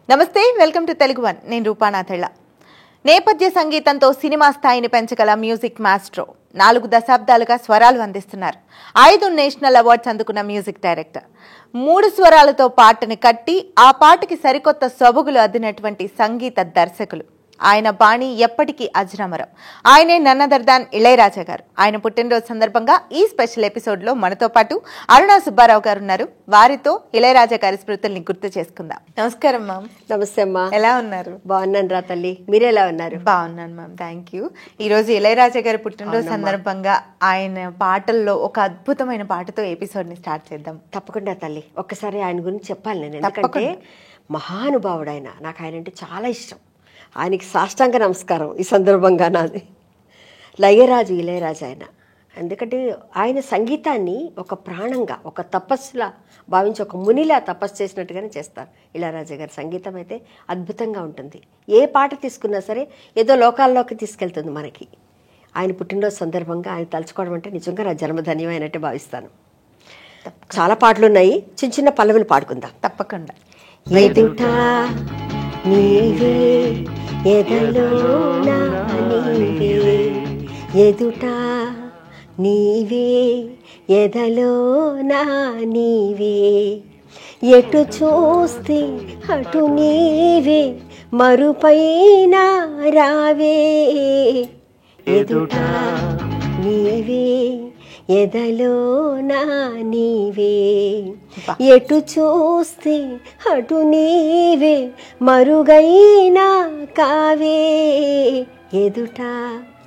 నమస్తే, welcome to Telugu one. నేను రూపానాథెళ్ళ. నేపథ్య సంగీతంతో సినిమా స్థాయిని పెంచగల మ్యూజిక్ మాస్ట్రో 4 దశాబ్దాలుగా స్వరాలు అందిస్తున్నారు. 5 నేషనల్ అవార్డ్స్ అందుకున్న మ్యూజిక్ డైరెక్టర్. 3 స్వరాలతో పాటని కట్టి ఆ పాటకి సరికొత్త సొబగులు అద్దినటువంటి సంగీత దర్శకులు. ఆయన బాణి ఎప్పటికీ అజరామరం. ఆయనే నన్ అదర్ దాన్ ఇళయరాజా గారు. ఆయన పుట్టినరోజు సందర్భంగా ఈ స్పెషల్ ఎపిసోడ్లో మనతో పాటు అరుణా సుబ్బారావు గారు ఉన్నారు. వారితో ఇళయరాజా గారి స్మృతుల్ని గుర్తు చేసుకుందాం. నమస్కారం మ్యామ్. నమస్తే అమ్మా. ఎలా ఉన్నారు? బాగున్నాను రా తల్లి, మీరెలా ఉన్నారు? బాగున్నాను మ్యామ్, థ్యాంక్ యూ. ఈ రోజు ఇళయరాజా గారి పుట్టినరోజు సందర్భంగా ఆయన పాటల్లో ఒక అద్భుతమైన పాటతో ఎపిసోడ్ ని స్టార్ట్ చేద్దాం. తప్పకుండా తల్లి, ఒక్కసారి ఆయన గురించి చెప్పాలి నేను. ఎందుకంటే మహానుభావుడు ఆయన. నాకు ఆయన అంటే చాలా ఇష్టం. ఆయనకి సాష్టాంగ నమస్కారం ఈ సందర్భంగా నాది. లయరాజు ఇళయరాజు ఆయన. ఎందుకంటే ఆయన సంగీతాన్ని ఒక ప్రాణంగా, ఒక తపస్సులా భావించి, ఒక మునిలా తపస్సు చేసినట్టుగానే చేస్తారు ఇళయరాజా గారి సంగీతం. అయితే అద్భుతంగా ఉంటుంది. ఏ పాట తీసుకున్నా సరే ఏదో లోకాల్లోకి తీసుకెళ్తుంది మనకి. ఆయన పుట్టినరోజు సందర్భంగా ఆయన తలుచుకోవడం అంటే నిజంగా నా జన్మధన్యం అయినట్టే భావిస్తాను. చాలా పాటలు ఉన్నాయి, చిన్న చిన్న పల్లవులు పాడుకుందాం. తప్పకుండా. ఎదుటా నీవే ఎదలోనా నీవే, ఎదుటా నీవే ఎదలోనా నీవే, ఎటు చూస్తే అటు నీవే మరుపైన రావే, ఎదుటా నీవే ఎదలోనా నీవే, ఎటు చూస్తే అటు నీవే మరుగైనా కావే ఎదుట.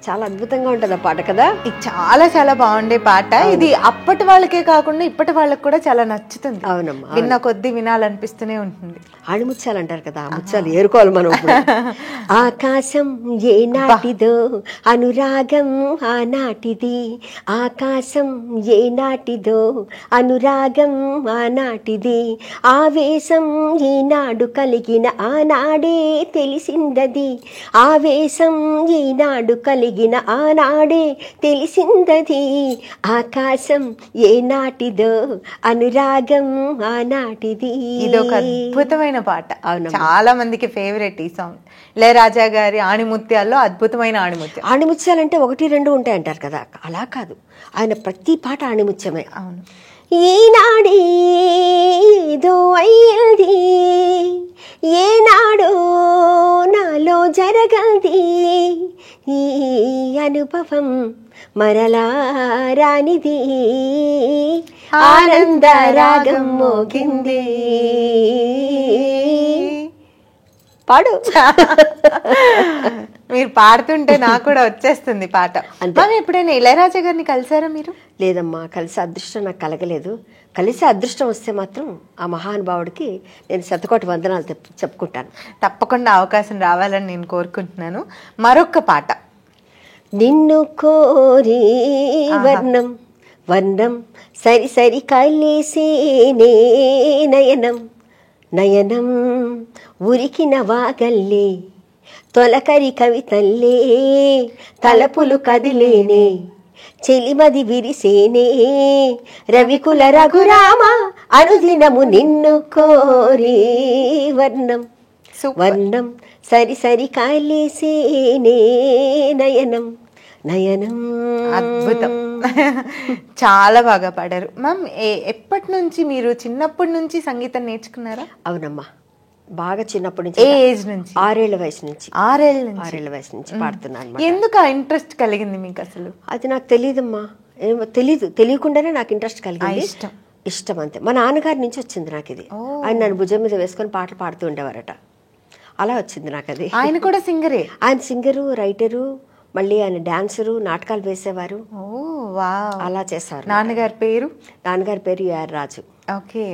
చాలా అద్భుతంగా ఉంటుంది ఆ పాట కదా. ఇది చాలా చాలా బాగుండే పాట. ఇది అప్పటి వాళ్ళకే కాకుండా ఇప్పటి వాళ్ళకి కూడా చాలా నచ్చుతుంది. అవునమ్మా, విన్న కొద్ది వినాలనిపిస్తూనే ఉంటుంది. ఆణిముత్యాలు అంటారు కదా, ఆ ముత్యాలు ఏరుకోవాలి మనం. ఆకాశం ఏ నాటిదో అనురాగం ఆనాటిది, ఆకాశం ఏ నాటిదో అనురాగం ఆనాటిది, ఆవేశం ఈనాడు కలిగిన ఆనాడే తెలిసిందది, ఆవేశం ఈనాడు కలిగిన ఆనాడే తెలిసిందది, ఆకాశం ఏ నాటిదో అనురాగం ఆనాటిది. ఇది ఒక అద్భుతమైన పాట. చాలా మందికి ఫేవరెట్ ఈ సాంగ్. ఇళయరాజా గారి ఆణిముత్యాల్లో అద్భుతమైన ఆణిముత్యం. ఆణిముత్యాలంటే 1-2 ఉంటాయంటారు కదా, అలా కాదు. ఆయన ప్రతి పాట ఆణిముత్యమే. అవును. ఈనాడే ఏదో అయ్యేది, ఏనాడో నాలో జరగది, ఈ అనుభవం మరలా రానిది, ఆనంద రాగం మోగింది. పాడు. మీరు పాడుతుంటే నాకు కూడా వచ్చేస్తుంది పాట. ఎప్పుడైనా ఇళయరాజా గారిని కలిసారా మీరు? లేదమ్మా, కలిసే అదృష్టం నాకు కలగలేదు. కలిసే అదృష్టం వస్తే మాత్రం ఆ మహానుభావుడికి నేను శతకోటి వందనాలు చెప్పుకుంటాను. తప్పకుండా అవకాశం రావాలని నేను కోరుకుంటున్నాను. మరొక పాట. నిన్ను కోరి వర్ణం వర్ణం సరి సరి కలిసేనే నయనం, నయనం ఉరికిన వాగల్లే తొలకరి కవితల్లే, తలపులు కదిలేనే చెలిమది విరిసేనే, రవికుల రఘురామ అనుదినము నిన్ను కోరి వర్ణం వర్ణం సరి సరి కలిసేనే నయనం, నయనం. అద్భుతం. చాలా బాగా పాడారు మ్యామ్. ఎప్పటి నుంచి మీరు చిన్నప్పటి నుంచి సంగీతం నేర్చుకున్నారా? అవునమ్మా, బాగా చిన్నప్పటి నుంచి. ఏ ఏజ్ నుంచి? 6 ఏళ్ల వయసు నుంచి. 6 ఏళ్ల వయసు నుంచి పాడుతున్నాను. ఎందుకు ఆ ఇంట్రెస్ట్ కలిగింది మీకు అసలు? అది నాకు తెలియదమ్మా, ఏమో తెలియకుండానే నాకు ఇంట్రెస్ట్ కలిగింది. ఇష్టం అంతే. మా నాన్నగారి నుంచి వచ్చింది నాకు ఇది. ఆయన నన్ను భుజం మీద వేసుకొని పాటలు పాడుతూ ఉండేవారట. అలా వచ్చింది నాకు అది. ఆయన కూడా సింగరే? ఆయన సింగరు, రైటరు, మళ్ళీ ఆయన డాన్సరు, నాటకాలు వేసేవారు. అలా చేశారు. నాన్నగారి పేరు? నాన్నగారి పేరు AR రాజు. ఓకే.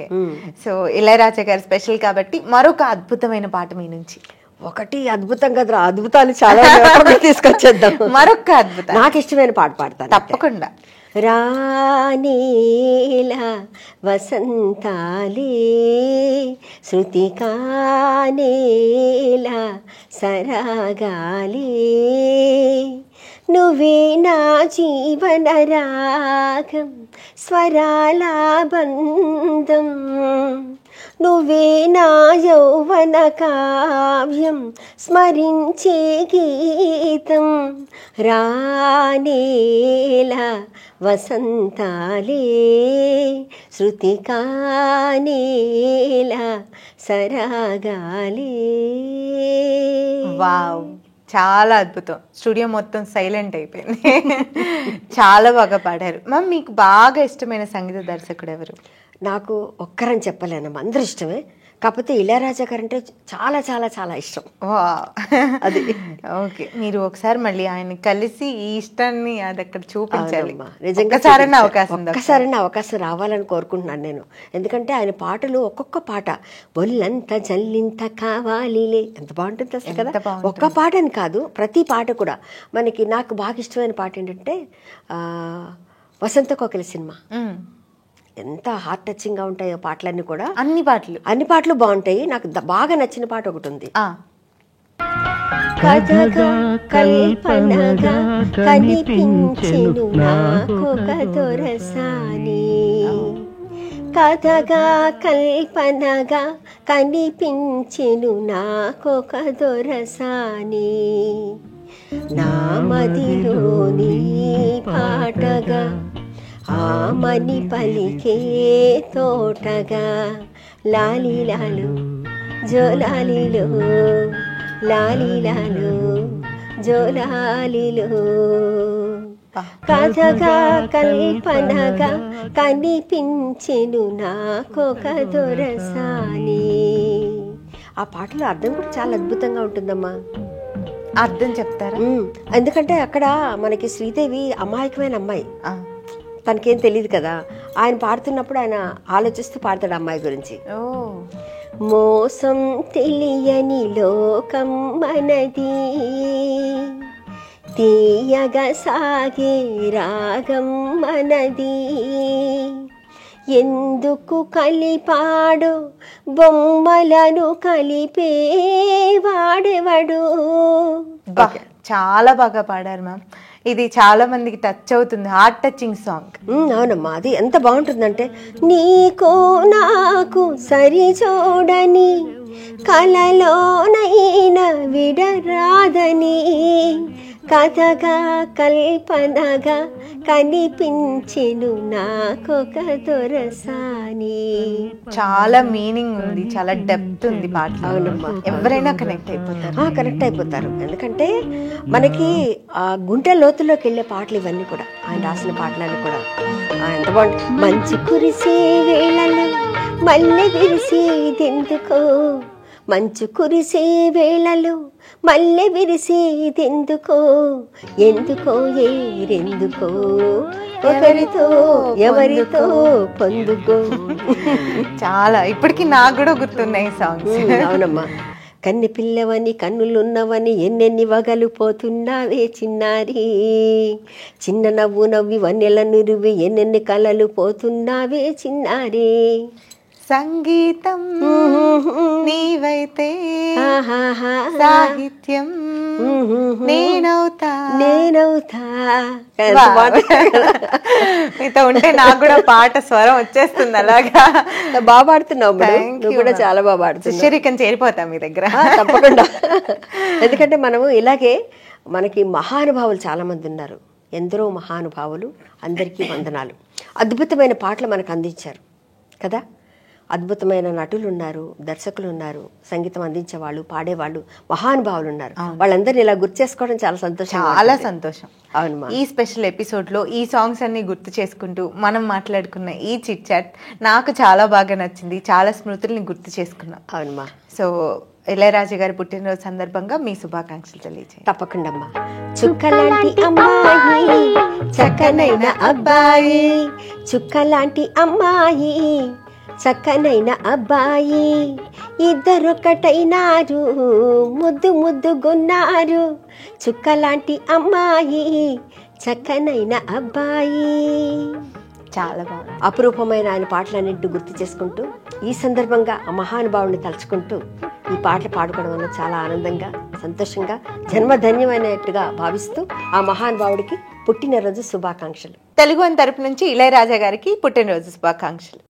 సో ఇళయరాజా గారు స్పెషల్ కాబట్టి మరొక అద్భుతమైన పాట మీ నుంచి. ఒకటి అద్భుతం కదరా, అద్భుతాలు చాలా తీసుకొచ్చేద్దాం. మరొక అద్భుతం, నాకు ఇష్టమైన పాట పాడతాను. తప్పకుండా. రానేలా వసంతాలే శృతి కానేలా సరాగాలే, నువ్వే నా జీవన రాగం స్వరాల బంధం, నువ్వే నా యౌవన కావ్యం స్మరించే గీతం రానేలా వసంతాలే శృతి కానేలా సరాగాలే. వావ్, చాలా అద్భుతం. స్టూడియో మొత్తం సైలెంట్ అయిపోయింది. చాలా బాగా పాడారు మ్యామ్. మీకు బాగా ఇష్టమైన సంగీత దర్శకుడు ఎవరు? నాకు ఒక్కరని చెప్పలేనమ్మా, అందరూ ఇష్టమే. కాకపోతే ఇళయరాజా గారు అంటే చాలా చాలా చాలా ఇష్టం. అది ఓకే. మీరు ఒకసారి మళ్ళీ ఆయన కలిసి ఈ ఇష్టాన్ని అది అక్కడ చూపించాలి. నిజంగా ఒక్కసారైనా అవకాశం రావాలని కోరుకుంటున్నాను నేను. ఎందుకంటే ఆయన పాటలు ఒక్కొక్క పాట ఒళ్ళంత జల్లింత కావాలిలే ఎంత బాగుంటుంది అసలు కదా. ఒక్క పాట అని కాదు, ప్రతి పాట కూడా మనకి. నాకు బాగా ఇష్టమైన పాట ఏంటంటే వసంత కోకిల సినిమా. ఎంత హార్ట్ టచింగ్ గా ఉంటాయో పాటలన్నీ కూడా. అన్ని పాటలు బాగుంటాయి. నాకు బాగా నచ్చిన పాట ఒకటి ఉంది. కథగా కల్పనగా కనిపించెను నాకొక దొరసాని, కథగా కల్పనగా కనిపించెను నాకొక దొరసాని, నా మదిలోని పాటగా ఆమని పలికే తోటగా లాలీలాలు జోలాలిలో లాలీలాలు జోలాలిలో, కథగా కల్పనగా కనిపించెను నాకొక దొరసాని. ఆ పాటలో అర్థం కూడా చాలా అద్భుతంగా ఉంటుందమ్మా. అర్థం చెప్తారా? ఎందుకంటే అక్కడ మనకి శ్రీదేవి అమాయకమైన అమ్మాయి, తనకేం తెలియదు కదా. ఆయన పాడుతున్నప్పుడు ఆయన ఆలోచిస్తూ పాడతాడు అమ్మాయి గురించి. మోసం తెలియని లోకం మనది, తీయగా సాగే రాగం మనది, ఎందుకు కలిపాడు బొమ్మలను కలిపే వాడెవడు. చాలా బాగా పాడారు మ్యామ్. ఇది చాలా మందికి టచ్ అవుతుంది, హార్ట్ టచింగ్ సాంగ్. అవునమ్మా, అది ఎంత బాగుంటుందంటే నీకు నాకు సరి చూడని కలలోనైనా విడరాదని, కథగా కల్పనగా కనిపించెను నాకొక దొరసాని. చాలా మీనింగ్ ఉంది, చాలా డెప్త్ ఉంది పాటలో. అవునమ్మా, ఎవరైనా కనెక్ట్ అయిపోతారు. ఎందుకంటే మనకి ఆ గుంటె లోతుల్లోకి వెళ్ళే పాటలు ఇవన్నీ కూడా, ఆయన రాసిన పాటలన్నీ కూడా ఎంత బాగుంటుంది. మంచి కురిసే వేళలో మల్లె విరిసేదెందుకో, మంచు కురిసే వేళలో మల్లె విరిసేదెందుకో, ఎందుకో ఏరెందుకో ఒకరితో ఎవరితో పొందుకో. చాలా ఇప్పటికీ నాకు కూడా గుర్తున్నాయి సాంగ్స్. అవునమ్మా, కన్నె పిల్లవని కన్నులున్నవని ఎన్నెన్ని వగలు పోతున్నావే చిన్నారి, చిన్న నవ్వు నవ్వి వన్నెల నురువి ఎన్నెన్ని కలలు పోతున్నావే చిన్నారి, సంగీతం నీవైతే సాహిత్యం నేనవుతా. మీతో ఉంటే నాకు కూడా పాట స్వరం వచ్చేస్తుంది. అలాగా బాగా పాడుతున్నావు, కూడా చాలా బాగా పాడుతున్నావు. శిష్యరికం చేరిపోతాం మీ దగ్గర తప్పకుండా. ఎందుకంటే మనము ఇలాగే మనకి మహానుభావులు చాలా మంది ఉన్నారు, ఎందరో మహానుభావులు, అందరికీ వందనాలు. అద్భుతమైన పాటలు మనకు అందించారు కదా. అద్భుతమైన నటులు ఉన్నారు, దర్శకులు ఉన్నారు, సంగీతం అందించేవాళ్ళు, పాడేవాళ్ళు, మహానుభావులు ఉన్నారు. వాళ్ళందరినీ ఇలా గుర్తు చేసుకోవడం చాలా సంతోషం. చాలా సంతోషం. అవునమ్మా, ఈ స్పెషల్ ఎపిసోడ్ లో ఈ సాంగ్స్ అన్ని గుర్తు చేసుకుంటూ మనం మాట్లాడుకున్న ఈ చిట్ చాట్ నాకు చాలా బాగా నచ్చింది. చాలా స్మృతుల్ని గుర్తు చేసుకున్నాం. అవునమ్మా. సో ఇళయరాజా గారి పుట్టినరోజు సందర్భంగా మీ శుభాకాంక్షలు తెలియజేయండి. తప్పకుండా అమ్మా. చుక్కలాంటి అమ్మాయి చక్కనైన అబ్బాయి, చుక్కలాంటి అమ్మాయి చక్కనైన అబ్బాయి, ఇద్దరొక్కటైనారు ముద్దు ముద్దుగున్నారు, చుక్కలాంటి అమ్మాయి చక్కనైన అబ్బాయి. చాలా బాగుంది. అపురూపమైన ఆయన పాటలన్నింటినీ గుర్తు చేసుకుంటూ ఈ సందర్భంగా ఆ మహానుభావుని తలుచుకుంటూ ఈ పాటలు పాడుకోవడం వల్ల చాలా ఆనందంగా, సంతోషంగా, జన్మధన్యమైనట్టుగా భావిస్తూ ఆ మహానుభావుడికి పుట్టినరోజు శుభాకాంక్షలు. తెలుగు వన్ తరపు నుంచి ఇళయరాజా గారికి పుట్టినరోజు శుభాకాంక్షలు.